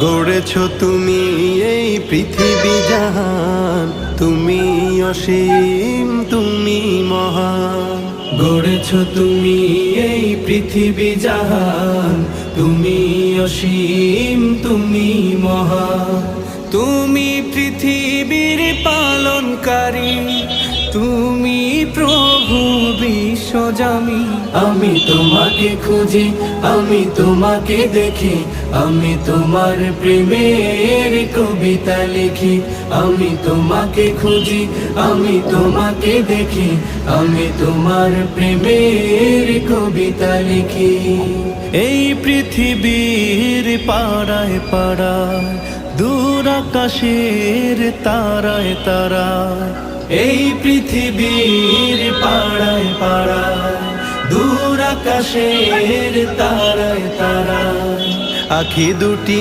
গড়েছ তুমি এই পৃথিবী জাহান, তুমি অসীম তুমি মহান। গড়েছ তুমি এই পৃথিবী জাহান, তুমি অসীম তুমি মহান। তুমি পৃথিবীর পালনকারী, তুমি প্রভু বিশ্বজামি। আমি তোমাকে খুঁজি, আমি তোমাকে দেখি, আমি তোমার প্রেমের কবিতা লিখি। আমি তোমাকে খুঁজি, আমি তোমাকে দেখি, আমি তোমার প্রেমের কবিতা লিখি। এই পৃথিবীর পাড়ায় পাড়ায়, দূর আকাশের তারায় তারায়। এই পৃথিবীর পাড়ায় পাড়ায়, দূর আকাশের তারায় তারায়। আখি দুটি